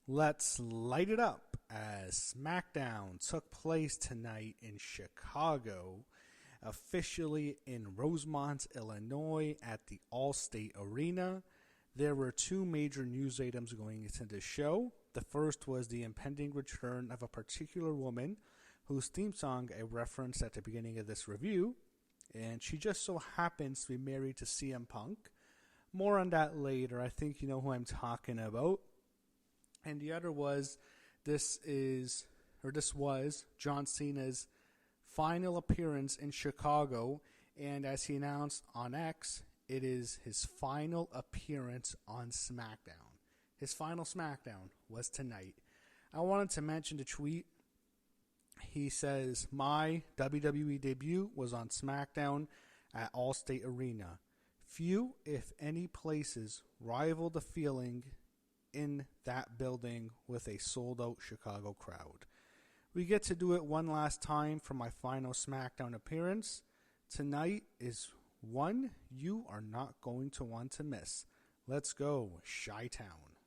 Let's light it up as SmackDown took place tonight in Chicago, officially in Rosemont, Illinois at the Allstate Arena. There were two major news items going into the show. The first was the impending return of a particular woman whose theme song I referenced at the beginning of this review, and she just so happens to be married to CM Punk. More on that later. I think you know who I'm talking about. And the other was this was John Cena's final appearance in Chicago, and as he announced on X, it is his final appearance on SmackDown. His final SmackDown was tonight. I wanted to mention the tweet. He says, "My WWE debut was on SmackDown at Allstate Arena. Few, if any, places rival the feeling in that building with a sold-out Chicago crowd. We get to do it one last time for my final SmackDown appearance. Tonight is one you are not going to want to miss. Let's go, Chi-Town."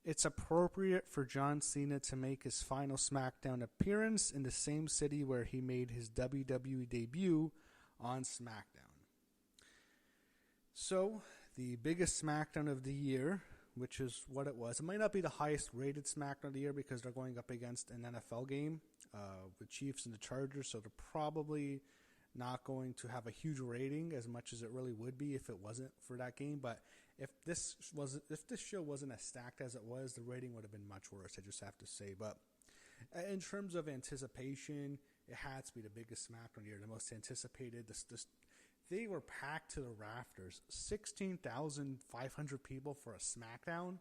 It's appropriate for John Cena to make his final SmackDown appearance in the same city where he made his WWE debut on SmackDown. So, the biggest SmackDown of the year, which is what it was. It might not be the highest rated SmackDown of the year because they're going up against an NFL game with Chiefs and the Chargers, so they're probably not going to have a huge rating as much as it really would be if it wasn't for that game. But if this show wasn't as stacked as it was, the rating would have been much worse, I just have to say. But in terms of anticipation, it had to be the biggest SmackDown of the year, the most anticipated. They were packed to the rafters. 16,500 people for a SmackDown.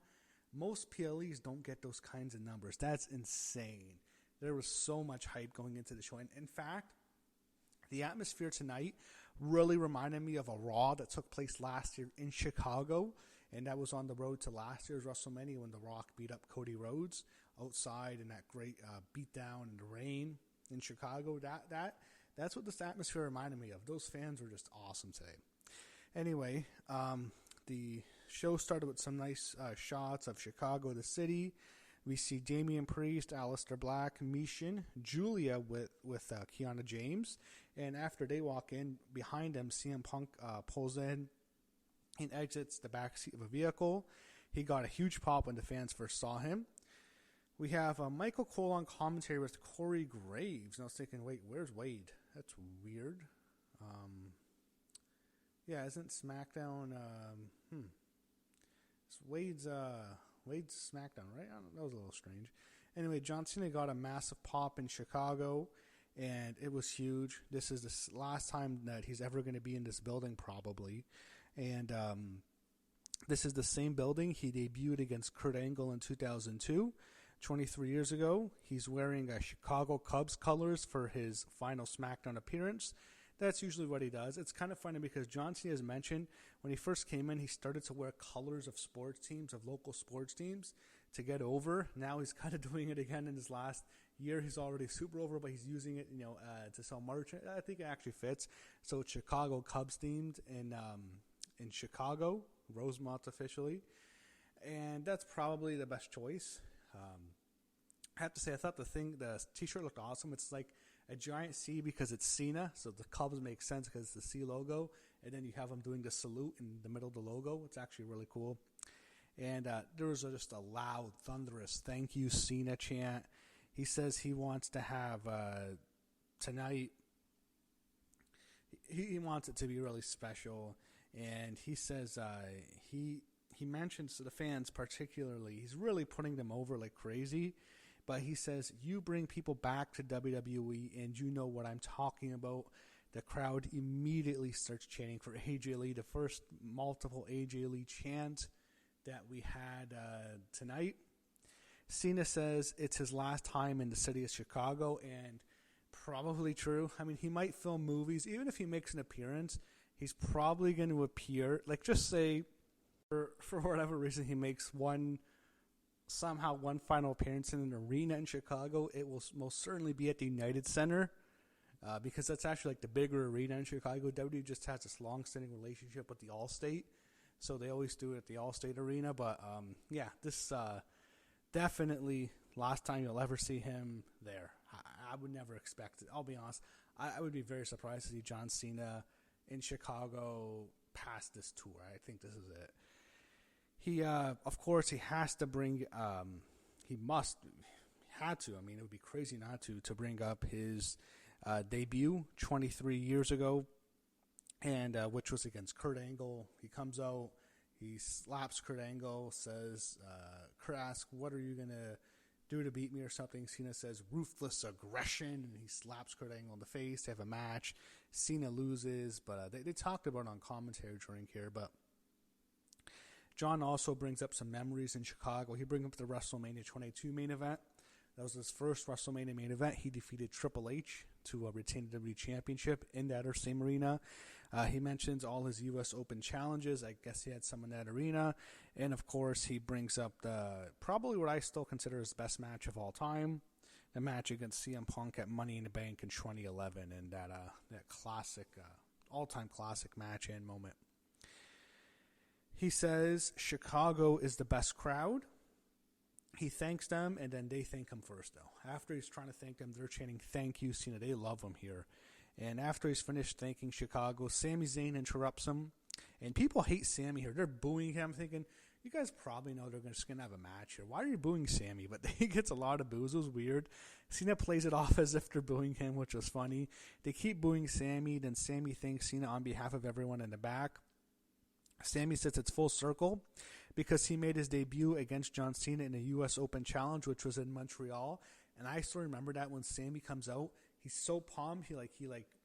Most PLEs don't get those kinds of numbers. That's insane. There was so much hype going into the show. And in fact, the atmosphere tonight really reminded me of a Raw that took place last year in Chicago. And that was on the road to last year's WrestleMania when The Rock beat up Cody Rhodes outside in that great beatdown in the rain in Chicago. That's what this atmosphere reminded me of. Those fans were just awesome today. Anyway, the show started with some nice shots of Chicago, the city. We see Damian Priest, Aleister Black, Mishin, Julia with Kiana James. And after they walk in, behind them, CM Punk pulls in and exits the backseat of a vehicle. He got a huge pop when the fans first saw him. We have Michael Cole on commentary with Corey Graves. And I was thinking, wait, where's Wade? That's weird. Yeah, isn't SmackDown? It's Wade's SmackDown, right? I don't know, that was a little strange. Anyway, John Cena got a massive pop in Chicago, and it was huge. This is the last time that he's ever going to be in this building, probably. And this is the same building he debuted against Kurt Angle in 2002. 23 years ago. He's wearing Chicago Cubs colors for his final SmackDown appearance. That's usually what he does. It's kind of funny because John Cena has mentioned when he first came in, he started to wear colors of sports teams, of local sports teams to get over. Now he's kind of doing it again in his last year. He's already super over, but he's using it, to sell merch. I think it actually fits. So it's Chicago Cubs themed in Chicago, Rosemont officially. And that's probably the best choice. I have to say, I thought the t-shirt looked awesome. It's like a giant C because it's Cena, so the Cubs make sense because it's the C logo, and then you have him doing the salute in the middle of the logo. It's actually really cool. And there was just a loud, thunderous "Thank you, Cena" chant. He says he wants to have tonight. He wants it to be really special, and he says he mentions to the fans particularly, he's really putting them over like crazy. But he says, you bring people back to WWE, and you know what I'm talking about. The crowd immediately starts chanting for AJ Lee, the first multiple AJ Lee chant that we had tonight. Cena says it's his last time in the city of Chicago, and probably true. I mean, he might film movies. Even if he makes an appearance, he's probably going to appear. Like, just say, for whatever reason, he makes one final appearance in an arena in Chicago, it will most certainly be at the United Center because that's actually like the bigger arena in Chicago. WWE just has this long-standing relationship with the Allstate, so they always do it at the Allstate Arena. But this definitely last time you'll ever see him there. I would never expect it. I'll be honest. I would be very surprised to see John Cena in Chicago past this tour. I think this is it. He, of course, he has to bring, had to. I mean, it would be crazy not to bring up his debut 23 years ago, and which was against Kurt Angle. He comes out, he slaps Kurt Angle, says, Kurt asks, what are you going to do to beat me or something? Cena says, ruthless aggression, and he slaps Kurt Angle in the face. They have a match. Cena loses, but they talked about it on commentary during here, but John also brings up some memories in Chicago. He brings up the WrestleMania 22 main event. That was his first WrestleMania main event. He defeated Triple H to retain the WWE Championship in that same arena. He mentions all his U.S. Open challenges. I guess he had some in that arena. And, of course, he brings up probably what I still consider his best match of all time, the match against CM Punk at Money in the Bank in 2011, and that classic, all-time classic match and moment. He says Chicago is the best crowd. He thanks them, and then they thank him first, though. After he's trying to thank them, they're chanting, thank you, Cena. They love him here. And after he's finished thanking Chicago, Sami Zayn interrupts him. And people hate Sami here. They're booing him, thinking, you guys probably know they're just going to have a match here. Why are you booing Sami? But he gets a lot of boos. It was weird. Cena plays it off as if they're booing him, which was funny. They keep booing Sami. Then Sami thanks Cena on behalf of everyone in the back. Sami says it's full circle because he made his debut against John Cena in the U.S. Open Challenge, which was in Montreal. And I still remember that when Sami comes out, he's so pumped. He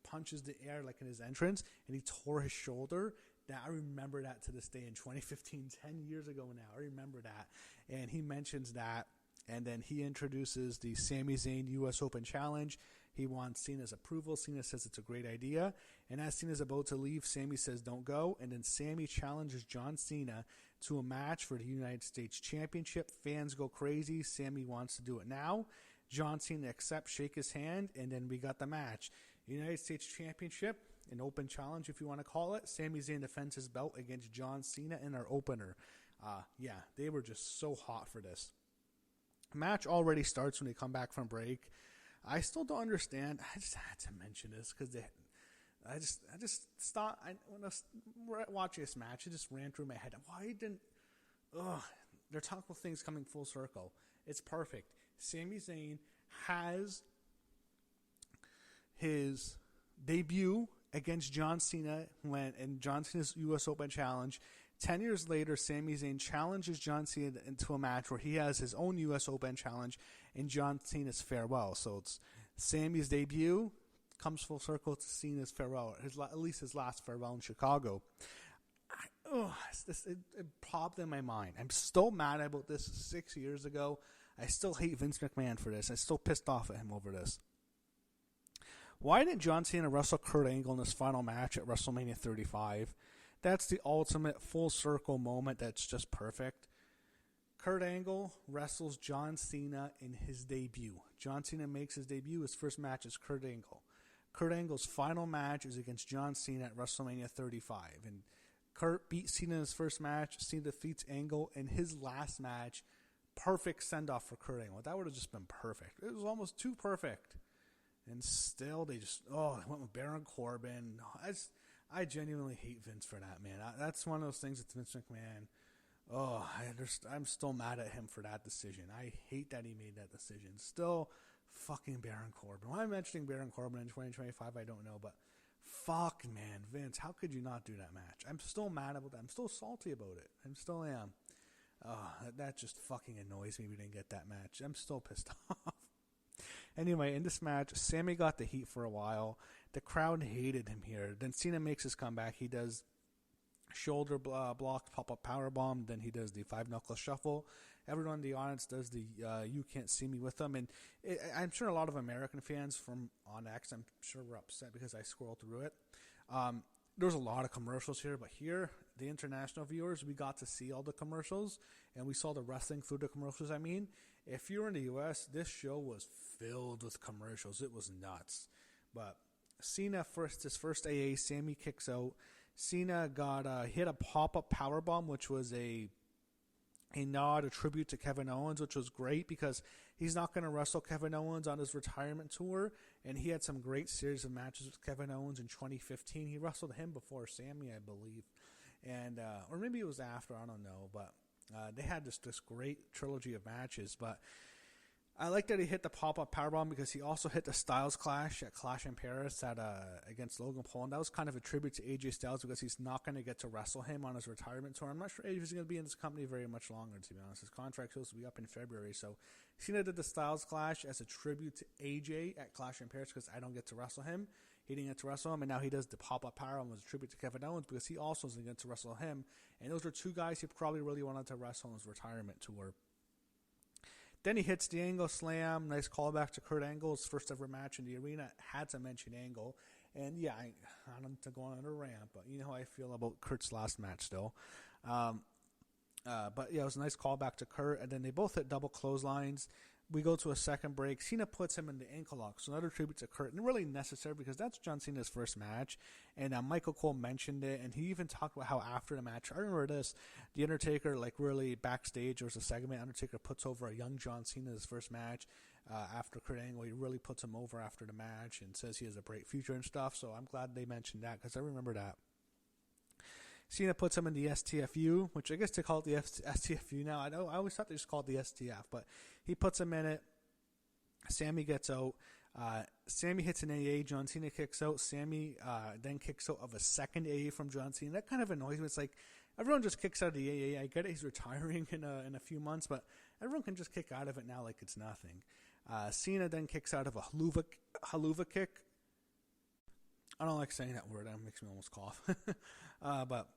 punches the air like in his entrance, and he tore his shoulder. That I remember that to this day in 2015, 10 years ago now. I remember that. And he mentions that. And then he introduces the Sami Zayn U.S. Open Challenge. He wants Cena's approval. Cena says it's a great idea. And as Cena's about to leave, Sami says don't go. And then Sami challenges John Cena to a match for the United States Championship. Fans go crazy. Sami wants to do it now. John Cena accepts, shake his hand, and then we got the match. United States Championship, an open challenge if you want to call it. Sami Zayn defends his belt against John Cena in our opener. Yeah, they were just so hot for this. Match already starts when they come back from break. I still don't understand. I just had to mention this because I just stopped. When I was watching this match, it just ran through my head. Why didn't? They're talking about things coming full circle. It's perfect. Sami Zayn has his debut against John Cena in John Cena's U.S. Open Challenge. 10 years later, Sami Zayn challenges John Cena into a match where he has his own U.S. Open Challenge in John Cena's farewell. So it's Sami's debut comes full circle to Cena's farewell, at least his last farewell in Chicago. It popped in my mind. I'm still mad about this 6 years ago. I still hate Vince McMahon for this. I'm still pissed off at him over this. Why didn't John Cena wrestle Kurt Angle in his final match at WrestleMania 35? That's the ultimate full circle moment that's just perfect. Kurt Angle wrestles John Cena in his debut. John Cena makes his debut. His first match is Kurt Angle. Kurt Angle's final match is against John Cena at WrestleMania 35. And Kurt beats Cena in his first match. Cena defeats Angle in his last match. Perfect send-off for Kurt Angle. That would have just been perfect. It was almost too perfect. And still, they went with Baron Corbin. I genuinely hate Vince for that, man. That's one of those things that's Vince McMahon. I'm still mad at him for that decision. I hate that he made that decision. Still, fucking Baron Corbin. Why am I mentioning Baron Corbin in 2025? I don't know, but fuck, man, Vince, how could you not do that match? I'm still mad about that. I'm still salty about it. I still am. That just fucking annoys me we didn't get that match. I'm still pissed off. Anyway, in this match, Sami got the heat for a while. The crowd hated him here. Then Cena makes his comeback. He does shoulder blocks, pop-up powerbomb. Then he does the 5-knuckle shuffle. Everyone in the audience does the you can't see me with them. And I'm sure a lot of American fans from on X, I'm sure were upset because I scrolled through it. There's a lot of commercials here, but here, the international viewers, we got to see all the commercials, and we saw the wrestling through the commercials. I mean, if you're in the U.S., this show was filled with commercials. It was nuts. But Cena his first AA, Sami kicks out. Cena hit a pop-up powerbomb, which was a a nod, a tribute to Kevin Owens, which was great because he's not going to wrestle Kevin Owens on his retirement tour, and he had some great series of matches with Kevin Owens in 2015. He wrestled him before Sammy, I believe, and or maybe it was after, I don't know, but they had this great trilogy of matches. But I like that he hit the pop-up powerbomb because he also hit the Styles Clash at Clash in Paris against Logan Paul, and that was kind of a tribute to AJ Styles because he's not going to get to wrestle him on his retirement tour. I'm not sure AJ's going to be in this company very much longer, to be honest. His contract's supposed to be up in February, so Cena did the Styles Clash as a tribute to AJ at Clash in Paris because I don't get to wrestle him. He didn't get to wrestle him, and now he does the pop-up powerbomb as a tribute to Kevin Owens because he also doesn't get to wrestle him, and those are two guys he probably really wanted to wrestle on his retirement tour. Then he hits the Angle Slam. Nice callback to Kurt Angle's first ever match in the arena. Had to mention Angle. And yeah, I don't to go on a rant, but you know how I feel about Kurt's last match still. But yeah, it was a nice callback to Kurt. And then they both hit double clotheslines. We go to a second break. Cena puts him in the ankle lock. So another tribute to Kurt. And really necessary because that's John Cena's first match. And Michael Cole mentioned it. And he even talked about how after the match, I remember this, The Undertaker, like really backstage, there was a segment, Undertaker puts over a young John Cena in his first match. After Kurt Angle, he really puts him over after the match and says he has a bright future and stuff. So I'm glad they mentioned that because I remember that. Cena puts him in the STFU, which I guess they call it the STFU now. I always thought they just called it the STF, but he puts him in it. Sammy gets out. Sammy hits an AA. John Cena kicks out. Sammy then kicks out of a second AA from John Cena. That kind of annoys me. It's like everyone just kicks out of the AA. I get it. He's retiring in a few months, but everyone can just kick out of it now like it's nothing. Cena then kicks out of a haluva kick. I don't like saying that word. That makes me almost cough. But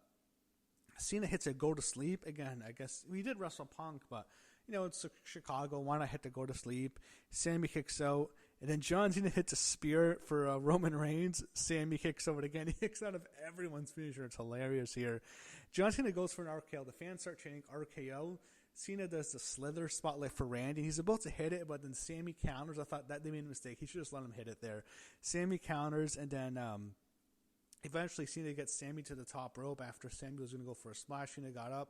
Cena hits a go to sleep. Again, I guess we did wrestle Punk, but you know, it's Chicago. Why not hit the go to sleep? Sammy kicks out. And then John Cena hits a spear for Roman Reigns. Sammy kicks out again. He kicks out of everyone's finisher. It's hilarious here. John Cena goes for an RKO. The fans start chanting RKO. Cena does the slither spotlight for Randy. He's about to hit it, but then Sammy counters. I thought that they made a mistake. He should just let him hit it there. Sammy counters, and then eventually Cena gets Sammy to the top rope after Sammy was going to go for a splash. Cena got up,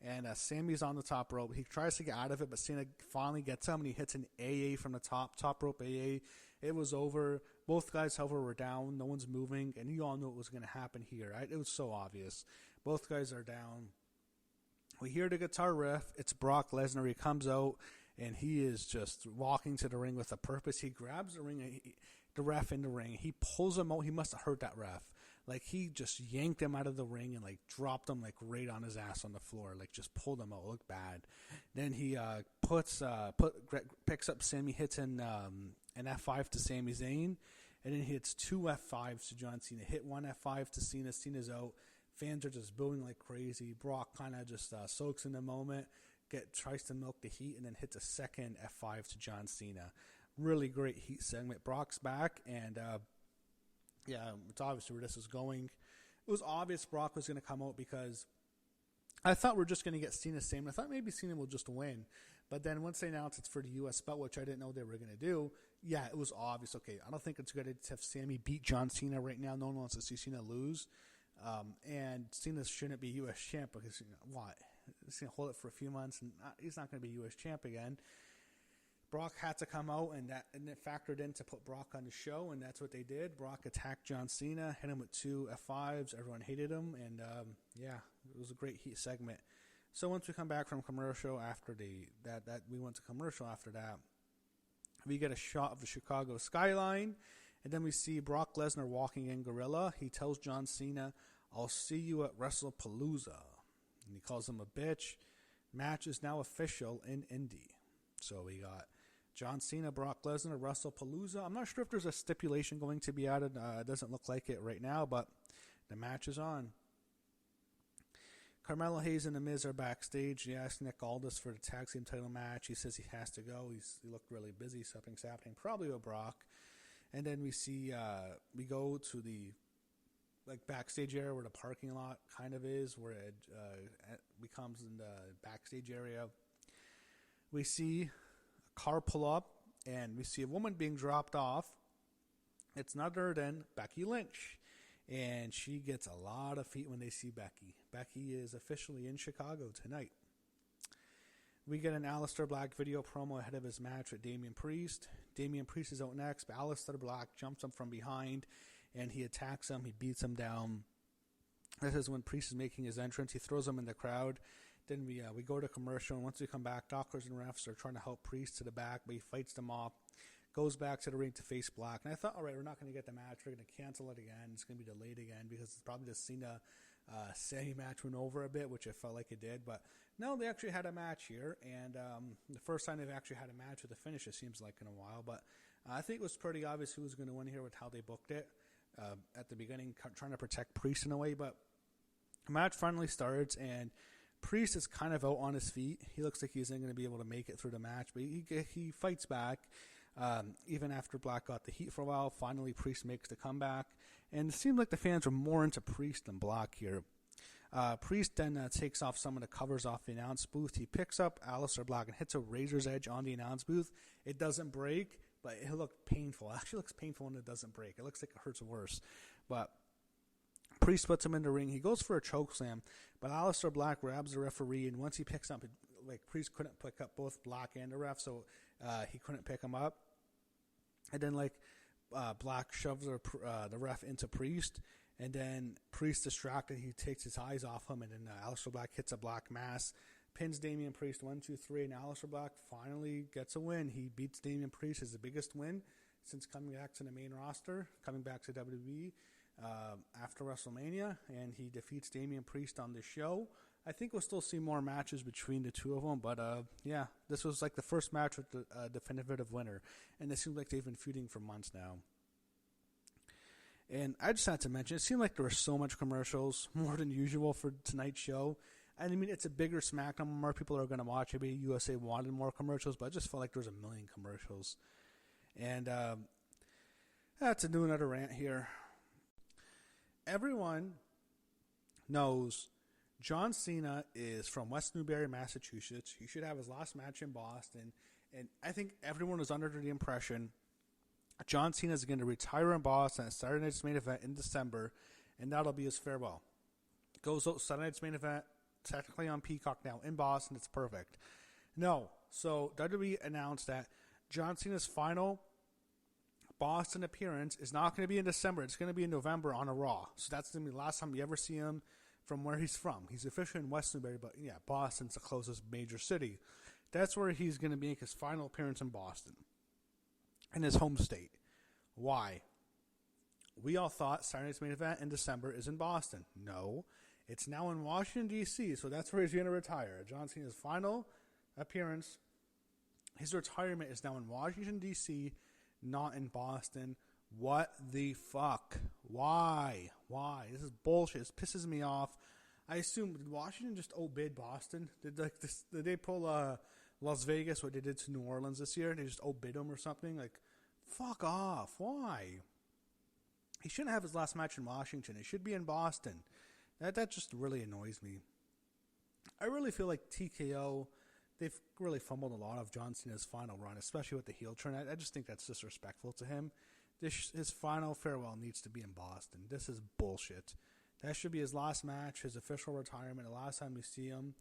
and Sammy's on the top rope. He tries to get out of it, but Cena finally gets him, and he hits an AA from the top rope AA. It was over. Both guys, however, were down. No one's moving, and you all knew what was going to happen here, right? It was so obvious. Both guys are down. We hear the guitar riff. It's Brock Lesnar. He comes out, and he is just walking to the ring with a purpose. He grabs the ref in the ring. He pulls him out. He must have hurt that ref. Like, he just yanked him out of the ring and, like, dropped him, like, right on his ass on the floor. Like, just pulled him out. It looked bad. Then he picks up Sammy, hits an F5 to Sami Zayn, and then he hits two F5s to John Cena. Hit one F5 to Cena. Cena's out. Fans are just booing like crazy. Brock kind of just soaks in the moment, tries to milk the heat, and then hits a second F5 to John Cena. Really great heat segment. Brock's back, and yeah, it's obvious where this is going. It was obvious Brock was going to come out because I thought we're just going to get Cena same. I thought maybe Cena will just win. But then once they announced it's for the U.S. belt, which I didn't know they were going to do, yeah, it was obvious. Okay, I don't think it's good to have Sammy beat John Cena right now. No one wants to see Cena lose. And Cena shouldn't be U.S. champ because, you know, what? He's going to hold it for a few months, and he's not going to be U.S. champ again. Brock had to come out, and it factored in to put Brock on the show, and that's what they did. Brock attacked John Cena, hit him with two F5s. Everyone hated him, and yeah, it was a great heat segment. So once we come back from commercial after we went to commercial after that, we get a shot of the Chicago skyline, and then we see Brock Lesnar walking in Gorilla. He tells John Cena, "I'll see you at WrestlePalooza," and he calls him a bitch. Match is now official in Indy. So we got John Cena, Brock Lesnar, WrestlePalooza. I'm not sure if there's a stipulation going to be added. It doesn't look like it right now, but the match is on. Carmelo Hayes and The Miz are backstage. He asked Nick Aldis for the tag team title match. He says he has to go. He looked really busy. Something's happening, probably with Brock. And then we see we go to the backstage area where the parking lot kind of is, where it becomes in the backstage area. We see a car pull up, and we see a woman being dropped off. It's none other than Becky Lynch. And she gets a lot of heat when they see Becky. Becky is officially in Chicago tonight. We get an Aleister Black video promo ahead of his match with Damian Priest. Damian Priest is out next, but Aleister Black jumps him from behind, and he attacks him. He beats him down. This is when Priest is making his entrance. He throws him in the crowd. Then we go to commercial, and once we come back, doctors and refs are trying to help Priest to the back, but he fights them off. Goes back to the ring to face Black. And I thought, all right, we're not going to get the match. We're going to cancel it again. It's going to be delayed again because it's probably just Cena Sammy match went over a bit, which it felt like it did. But no, they actually had a match here. And the first time they've actually had a match with a finish, it seems like, in a while. But I think it was pretty obvious who was going to win here with how they booked it at the beginning, trying to protect Priest in a way. But the match finally starts, and Priest is kind of out on his feet. He looks like he isn't going to be able to make it through the match, but he fights back. Even after Black got the heat for a while, finally Priest makes the comeback. And it seemed like the fans were more into Priest than Black here. Priest then takes off some of the covers off the announce booth. He picks up Aleister Black and hits a razor's edge on the announce booth. It doesn't break, but it looked painful. It actually looks painful when it doesn't break. It looks like it hurts worse. But Priest puts him in the ring. He goes for a chokeslam, but Aleister Black grabs the referee, and once he picks up, Priest couldn't pick up both Black and the ref, so he couldn't pick him up. And then Black shoves the ref into Priest, and then Priest distracted. He takes his eyes off him, and then Aleister Black hits a Black Mass, pins Damian Priest 1, 2, 3, and Aleister Black finally gets a win. He beats Damian Priest. It's the biggest win since coming back to the main roster, coming back to WWE after WrestleMania, and he defeats Damian Priest on the show. I think we'll still see more matches between the two of them, but yeah, this was like the first match with the definitive winner, and it seems like they've been feuding for months now. And I just had to mention, it seemed like there were so much commercials, more than usual for tonight's show. And I mean, it's a bigger SmackDown, more people are going to watch. Maybe USA wanted more commercials, but I just felt like there was a million commercials. And to do another rant here. Everyone knows John Cena is from West Newbury, Massachusetts. He should have his last match in Boston. And I think everyone was under the impression John Cena is going to retire in Boston at Saturday Night's Main Event in December, and that'll be his farewell. Goes out Saturday Night's Main Event, technically on Peacock now, in Boston. It's perfect. No. So WWE announced that John Cena's final Boston appearance is not going to be in December. It's going to be in November on a Raw. So that's going to be the last time you ever see him from where he's from. He's officially in West Newbury, but yeah, Boston's the closest major city. That's where he's going to make his final appearance in Boston, in his home state. Why? We all thought Saturday Night's Main Event in December is in Boston. No, it's now in Washington, D.C., so that's where he's going to retire. John Cena's final appearance, his retirement is now in Washington, D.C., not in Boston. What the fuck? Why? This is bullshit. This pisses me off. I assume, did Washington just outbid Boston? Did they pull Las Vegas, what they did to New Orleans this year? They just outbid them or something? Like, fuck off. Why? He shouldn't have his last match in Washington. It should be in Boston. That just really annoys me. I really feel like TKO, they've really fumbled a lot of John Cena's final run, especially with the heel turn. I just think that's disrespectful to him. His final farewell needs to be in Boston. This is bullshit. That should be his last match, his official retirement, the last time we see him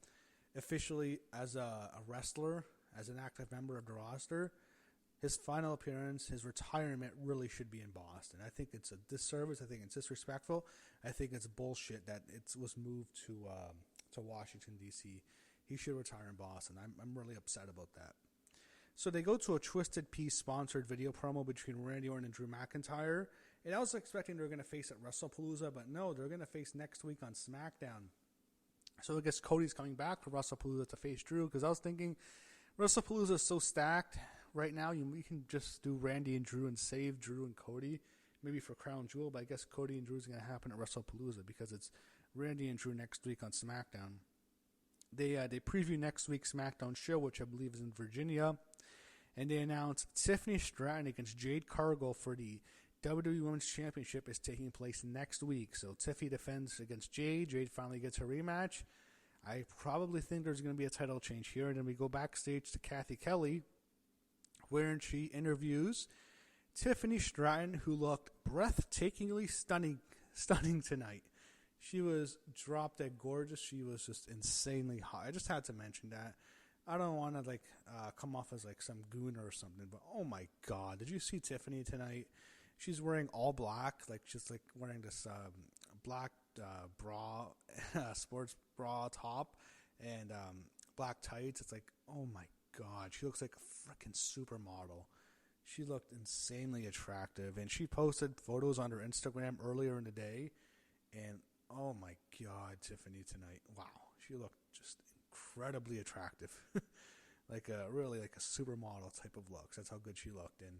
officially as a wrestler, as an active member of the roster. His final appearance, his retirement really should be in Boston. I think it's a disservice. I think it's disrespectful. I think it's bullshit that it was moved to Washington, D.C. He should retire in Boston. I'm really upset about that. So they go to a Twisted Peace sponsored video promo between Randy Orton and Drew McIntyre. And I was expecting they were going to face at WrestlePalooza, but no, they're going to face next week on SmackDown. So I guess Cody's coming back for WrestlePalooza to face Drew, because I was thinking WrestlePalooza is so stacked right now. We can just do Randy and Drew and save Drew and Cody, maybe for Crown Jewel, but I guess Cody and Drew is going to happen at WrestlePalooza because it's Randy and Drew next week on SmackDown. They preview next week's SmackDown show, which I believe is in Virginia, and they announce Tiffany Stratton against Jade Cargill for the WWE Women's Championship is taking place next week. So Tiffy defends against Jade. Jade finally gets her rematch. I probably think there's going to be a title change here. And then we go backstage to Kathy Kelly, where she interviews Tiffany Stratton, who looked breathtakingly stunning tonight. She was drop dead gorgeous. She was just insanely hot. I just had to mention that. I don't want to come off as like some gooner or something, but oh my god, did you see Tiffany tonight? She's wearing all black, like just like wearing this black bra, sports bra top, and black tights. It's like, oh my god, she looks like a freaking supermodel. She looked insanely attractive, and she posted photos on her Instagram earlier in the day, and oh my god, Tiffany tonight, wow, she looked just incredibly attractive. Like a supermodel type of looks. That's how good she looked. And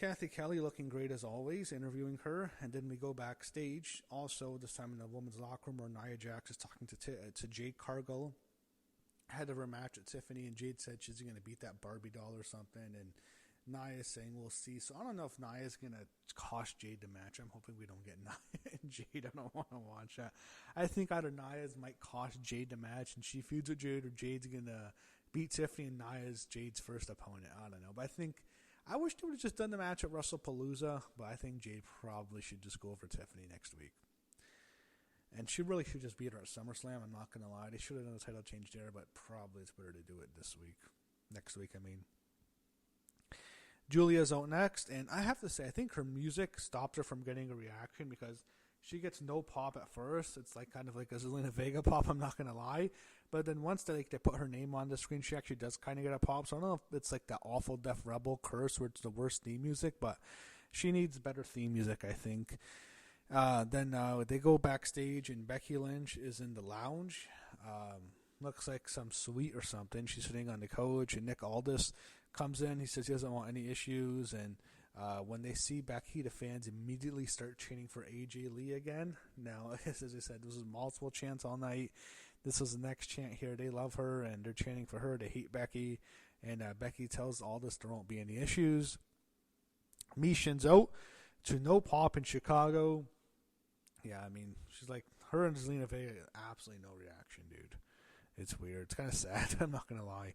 Kathy Kelly looking great as always, interviewing her. And then we go backstage, also this time in the women's locker room, where Nia Jax is talking to Jade Cargill ahead of her match with Tiffany, and Jade said she's going to beat that Barbie doll or something, and Nia is saying we'll see. So I don't know if Nia is going to cost Jade the match. I'm hoping we don't get Nia and Jade. I don't want to watch that. I think either Nia's might cost Jade the match and she feuds with Jade, or Jade's going to beat Tiffany and Nia's Jade's first opponent. I don't know. But I wish they would have just done the match at WrestlePalooza, but I think Jade probably should just go over Tiffany next week. And she really should just beat her at SummerSlam. I'm not going to lie. They should have done a title change there, but probably it's better to do it this week. Next week, I mean. Julia's out next, and I have to say, I think her music stopped her from getting a reaction because she gets no pop at first. It's like kind of like a Zelina Vega pop, I'm not going to lie. But then once they put her name on the screen, she actually does kind of get a pop. So I don't know if it's like that awful Def Rebel curse where it's the worst theme music, but she needs better theme music, I think. Then they go backstage, and Becky Lynch is in the lounge. Looks like some suite or something. She's sitting on the couch, and Nick Aldis comes in. He says he doesn't want any issues, and when they see Becky, the fans immediately start chanting for AJ Lee again. Now, as I said, this was multiple chants all night. This was the next chant here. They love her, and they're chanting for her. They hate Becky, and Becky tells Aldis there won't be any issues. Mishin's out to no pop in Chicago. Yeah, I mean, she's like, her and Zelina Vega, absolutely no reaction, dude. It's weird. It's kind of sad. I'm not going to lie.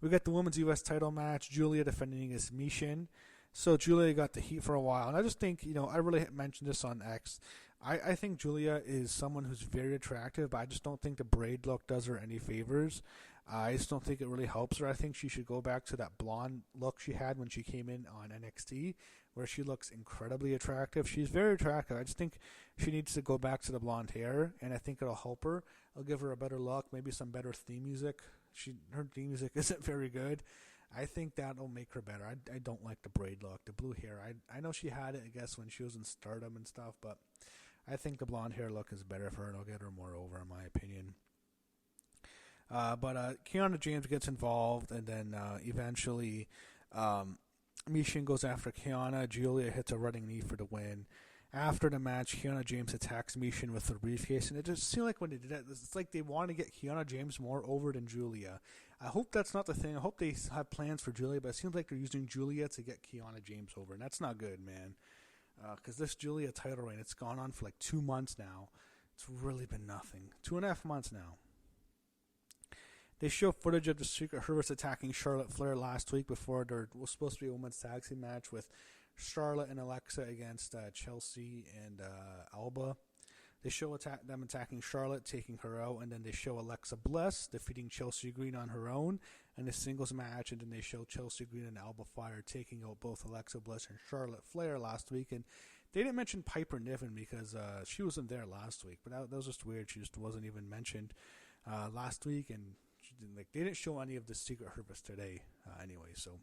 We got the women's U.S. title match. Julia defending against Mishin. So Julia got the heat for a while. And I just think, I really mentioned this on X. I think Julia is someone who's very attractive, but I just don't think the braid look does her any favors. I just don't think it really helps her. I think she should go back to that blonde look she had when she came in on NXT, where she looks incredibly attractive. She's very attractive. I just think she needs to go back to the blonde hair, and I think it'll help her. It'll give her a better look, maybe some better theme music. Her theme music isn't very good. I think that'll make her better. I don't like the braid look, the blue hair. I know she had it, I guess, when she was in Stardom and stuff, but I think the blonde hair look is better for her, and it'll get her more over, in my opinion. But Kiana James gets involved, and then eventually Mishin goes after Kiana. Julia hits a running knee for the win. After the match, Kiana James attacks Mishin with the briefcase, and it just seemed like when they did that, it's like they want to get Kiana James more over than Julia. I hope that's not the thing. I hope they have plans for Julia, but it seems like they're using Julia to get Kiana James over, and that's not good, man. Because this Julia title reign, it's gone on for like 2 months now. It's really been nothing. 2.5 months now. They show footage of the Secret Service attacking Charlotte Flair last week before there was supposed to be a women's tag team match with Charlotte and Alexa against Chelsea and Alba. They show them attacking Charlotte, taking her out, and then they show Alexa Bliss defeating Chelsea Green on her own in a singles match, and then they show Chelsea Green and Alba Fire taking out both Alexa Bliss and Charlotte Flair last week. And they didn't mention Piper Niven because she wasn't there last week, but that was just weird. She just wasn't even mentioned last week, and they didn't show any of the Secret Service today anyway. So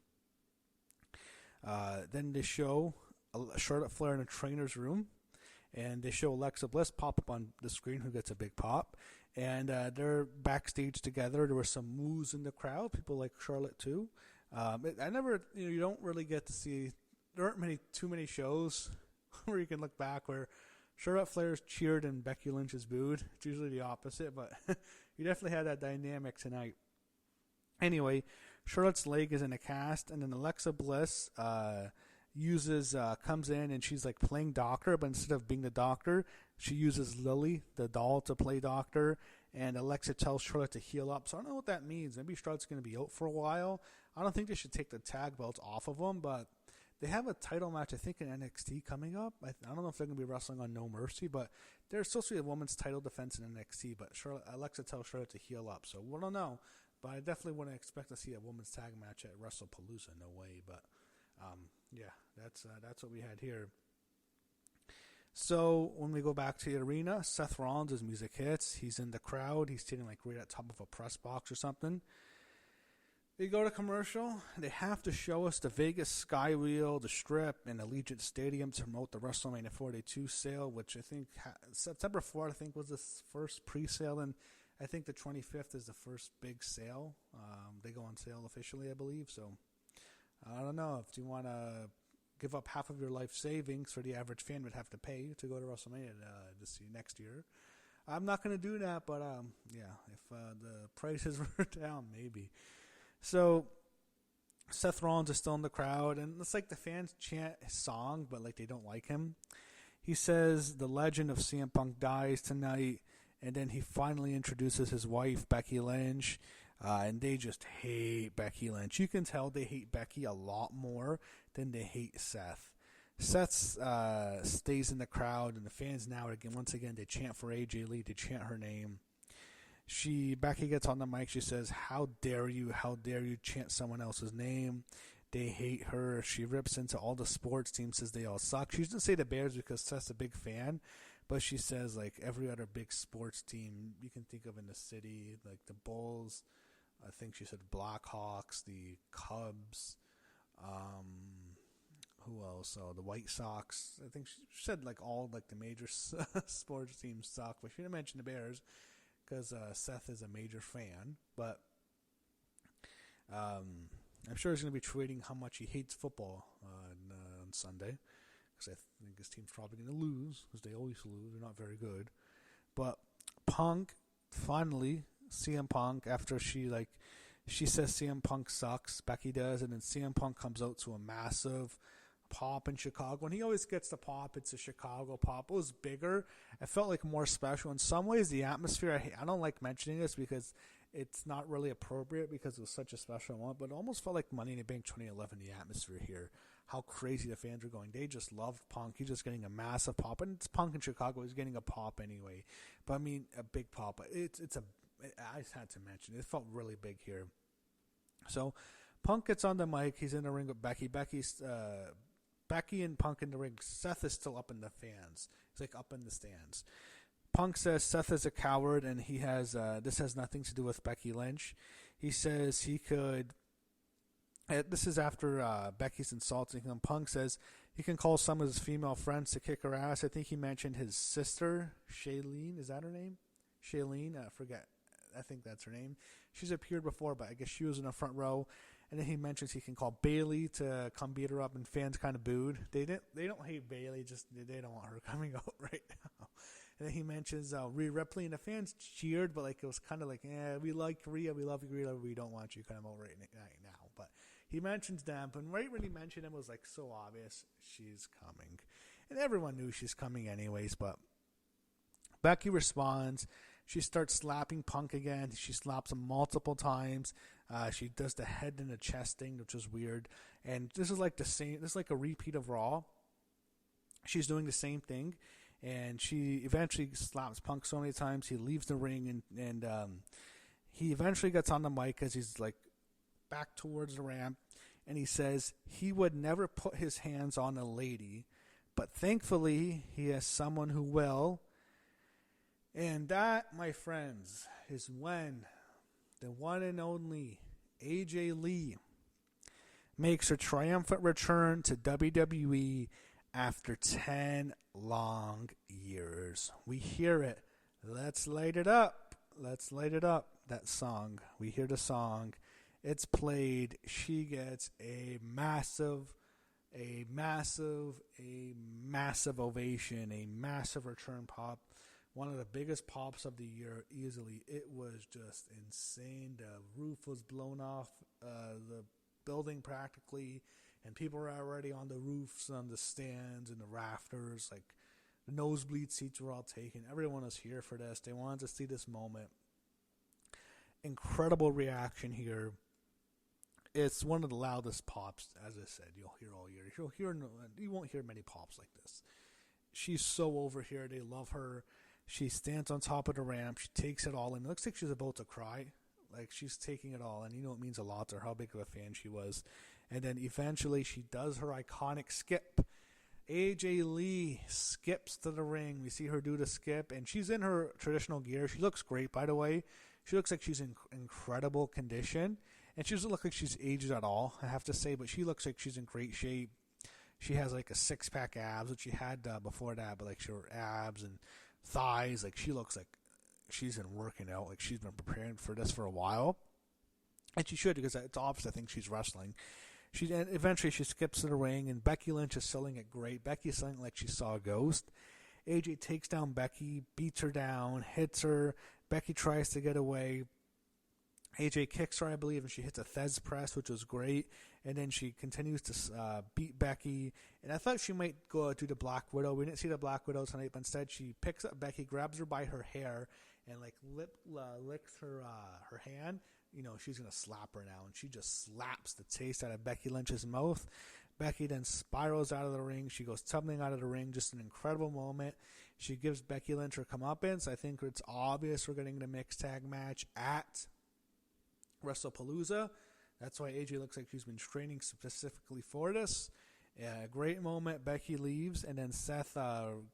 then they show Charlotte Flair in a trainer's room, and they show Alexa Bliss pop up on the screen, who gets a big pop. And they're backstage together. There were some moos in the crowd. People like Charlotte too. You don't really get to see. There aren't too many shows where you can look back where Charlotte Flair's cheered and Becky Lynch is booed. It's usually the opposite, but you definitely had that dynamic tonight. Anyway, Charlotte's leg is in a cast, and then Alexa Bliss comes in, and she's like playing doctor, but instead of being the doctor, she uses Lily, the doll, to play doctor, and Alexa tells Charlotte to heal up. So I don't know what that means. Maybe Charlotte's going to be out for a while. I don't think they should take the tag belts off of them, but they have a title match, I think, in NXT coming up. I don't know if they're going to be wrestling on No Mercy, but there's supposed to be a women's title defense in NXT, but Alexa tells Charlotte to heal up. So we don't know. But I definitely wouldn't expect to see a women's tag match at WrestlePalooza. No way. But yeah, that's what we had here. So when we go back to the arena, Seth Rollins' music hits. He's in the crowd. He's sitting like right at the top of a press box or something. They go to commercial. They have to show us the Vegas Skywheel, the Strip, and Allegiant Stadium to promote the WrestleMania 42 sale, which I think September 4th, I think, was the first pre-sale, and I think the 25th is the first big sale. They go on sale officially, I believe. So I don't know if you want to give up half of your life savings for the average fan would have to pay to go to WrestleMania to see next year. I'm not going to do that, but yeah, if the prices were down, maybe. So Seth Rollins is still in the crowd, and it's like the fans chant his song, but like they don't like him. He says the legend of CM Punk dies tonight, and then he finally introduces his wife, Becky Lynch, and they just hate Becky Lynch. You can tell they hate Becky a lot more than they hate Seth. Seth stays in the crowd, and the fans now, once again, they chant for AJ Lee, they chant her name. Becky gets on the mic. She says, how dare you chant someone else's name. They hate her. She rips into all the sports teams, says they all suck. She doesn't say the Bears because Seth's a big fan, but she says like every other big sports team you can think of in the city, like the Bulls, I think she said Blackhawks, the Cubs, who else? Oh, the White Sox. I think she said like all like the major sports teams suck, but she didn't mention the Bears, because Seth is a major fan, but I'm sure he's going to be tweeting how much he hates football on Sunday, because I think his team's probably going to lose, because they always lose. They're not very good. But Punk, finally, CM Punk, after she says CM Punk sucks, Becky does, and then CM Punk comes out to a massive pop in Chicago, and he always gets the pop. It's a Chicago pop. It was bigger. It felt like more special. In some ways, the atmosphere, I don't like mentioning this because it's not really appropriate because it was such a special one, but it almost felt like Money in the Bank 2011, the atmosphere here. How crazy the fans are going. They just loved Punk. He's just getting a massive pop, and it's Punk in Chicago. He's getting a pop anyway. But I mean, a big pop. I just had to mention it. It felt really big here. So Punk gets on the mic. He's in the ring with Becky. Becky and Punk in the ring. Seth is still up in the fans. He's like up in the stands. Punk says Seth is a coward, and he has this has nothing to do with Becky Lynch. He says he could. This is after Becky's insulting him. Punk says he can call some of his female friends to kick her ass. I think he mentioned his sister, Shailene. Is that her name? Shailene? I forget. I think that's her name. She's appeared before, but I guess she was in the front row. And then he mentions he can call Bailey to come beat her up, and fans kind of booed. They don't hate Bailey, just they don't want her coming out right now. And then he mentions Rhea Ripley, and the fans cheered, but like it was kind of like, we like Rhea, we love you, Rhea, we don't want you come out right now. But he mentions them, and right when he mentioned them, it was like so obvious she's coming, and everyone knew she's coming anyways. But Becky responds. She starts slapping Punk again. She slaps him multiple times. She does the head and the chest thing, which is weird. And this is like the same. This is like a repeat of Raw. She's doing the same thing, and she eventually slaps Punk so many times he leaves the ring, and he eventually gets on the mic as he's like back towards the ramp, and he says he would never put his hands on a lady, but thankfully he has someone who will. And that, my friends, is when the one and only AJ Lee makes her triumphant return to WWE after 10 long years. We hear it. Let's light it up. Let's light it up. That song. We hear the song. It's played. She gets a massive ovation, a massive return pop. One of the biggest pops of the year, easily. It was just insane. The roof was blown off the building practically, and people were already on the roofs, on the stands, and the rafters. Like, the nosebleed seats were all taken. Everyone was here for this. They wanted to see this moment. Incredible reaction here. It's one of the loudest pops, as I said, you'll hear all year. You won't hear many pops like this. She's so over here. They love her. She stands on top of the ramp. She takes it all in. It looks like she's about to cry. Like, she's taking it all, and you know it means a lot to her how big of a fan she was. And then eventually she does her iconic skip. AJ Lee skips to the ring. We see her do the skip, and she's in her traditional gear. She looks great, by the way. She looks like she's in incredible condition, and she doesn't look like she's aged at all, I have to say, but she looks like she's in great shape. She has like a six-pack abs, which she had before that, but like her abs and thighs, like she looks like she's been working out, like she's been preparing for this for a while, and she should, because it's obvious. I think she's wrestling. Eventually she skips to the ring, and Becky Lynch is selling it great. Becky's selling it like she saw a ghost. AJ takes down Becky, beats her down, hits her. Becky tries to get away. AJ kicks her, I believe, and she hits a Thez press, which was great. And then she continues to beat Becky. And I thought she might go do the Black Widow. We didn't see the Black Widow tonight, but instead she picks up Becky, grabs her by her hair, and like licks her hand. You know, she's going to slap her now, and she just slaps the taste out of Becky Lynch's mouth. Becky then spirals out of the ring. She goes tumbling out of the ring. Just an incredible moment. She gives Becky Lynch her comeuppance. I think it's obvious we're getting the mixed tag match at WrestlePalooza. That's why AJ looks like she's been training specifically for this. Great moment. Becky leaves, and then Seth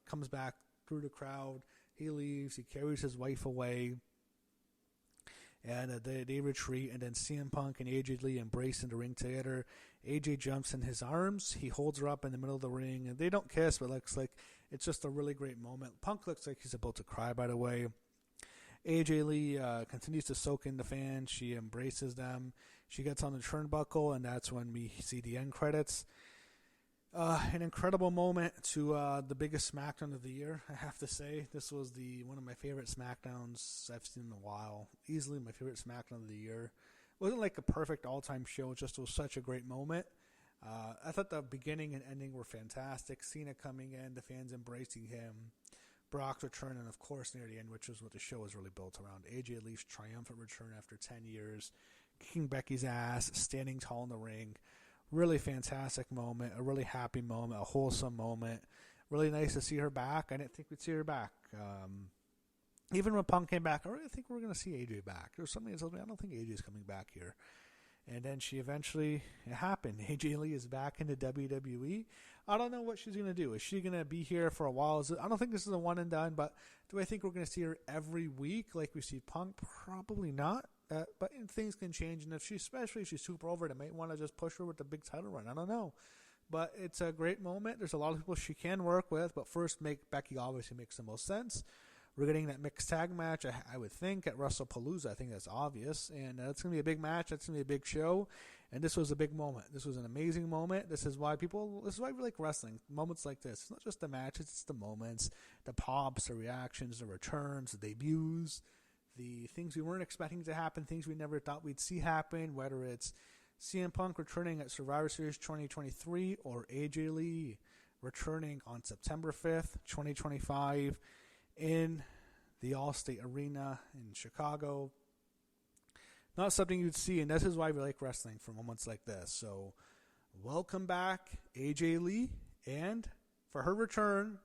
comes back through the crowd. He leaves. He carries his wife away. And they retreat, and then CM Punk and AJ Lee embrace in the ring together. AJ jumps in his arms. He holds her up in the middle of the ring, and they don't kiss, but it looks like it's just a really great moment. Punk looks like he's about to cry, by the way. AJ Lee continues to soak in the fans. She embraces them. She gets on the turnbuckle, and that's when we see the end credits. An incredible moment to the biggest SmackDown of the year, I have to say. This was one of my favorite SmackDowns I've seen in a while. Easily my favorite SmackDown of the year. It wasn't like a perfect all-time show. It just was such a great moment. I thought the beginning and ending were fantastic. Cena coming in, the fans embracing him. Brock's return, and of course near the end, which is what the show was really built around. AJ Lee's triumphant return after 10 years. Kicking Becky's ass, standing tall in the ring. Really fantastic moment, a really happy moment, a wholesome moment. Really nice to see her back. I didn't think we'd see her back. Even when Punk came back, I really think we're going to see AJ back. There's something that tells me I don't think AJ's coming back here. And then it happened. AJ Lee is back into WWE. I don't know what she's going to do. Is she going to be here for a while? I don't think this is a one and done, but do I think we're going to see her every week like we see Punk? Probably not. But things can change, and especially if she's super over, they might want to just push her with the big title run. I don't know. But it's a great moment. There's a lot of people she can work with, but first, Becky obviously makes the most sense. We're getting that mixed tag match, I would think, at WrestlePalooza. I think that's obvious. And it's going to be a big match. That's going to be a big show. And this was a big moment. This was an amazing moment. This is why we like wrestling. Moments like this. It's not just the matches, it's the moments, the pops, the reactions, the returns, the debuts, the things we weren't expecting to happen, things we never thought we'd see happen, whether it's CM Punk returning at Survivor Series 2023 or AJ Lee returning on September 5th, 2025 in the Allstate Arena in Chicago. Not something you'd see, and this is why we like wrestling for moments like this. So welcome back, AJ Lee, and for her return,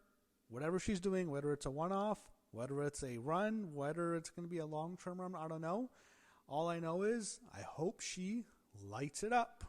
whatever she's doing, whether it's a one-off, whether it's a run, whether it's going to be a long-term run, I don't know. All I know is I hope she lights it up.